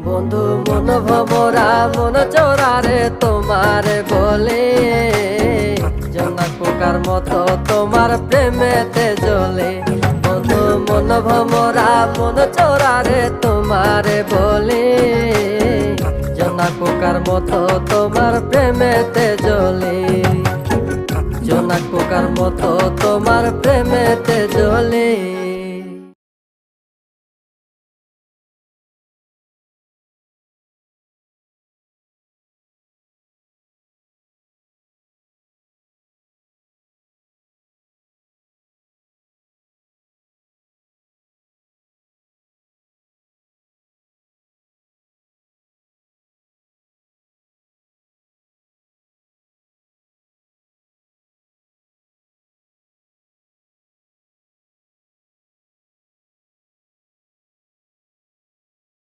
বন্ধু মন ভমরা মন চোরারে তোমার বলে জোনাক পোকার মতো তোমার প্রেমেতে জ্বলে। বন্ধু মন ভমরা মন চোরারে তোমার বলে জোনাক পোকার মতো তোমার প্রেমেতে জ্বলে। জোনাক পোকার মতো তোমার প্রেমেতে জ্বলে।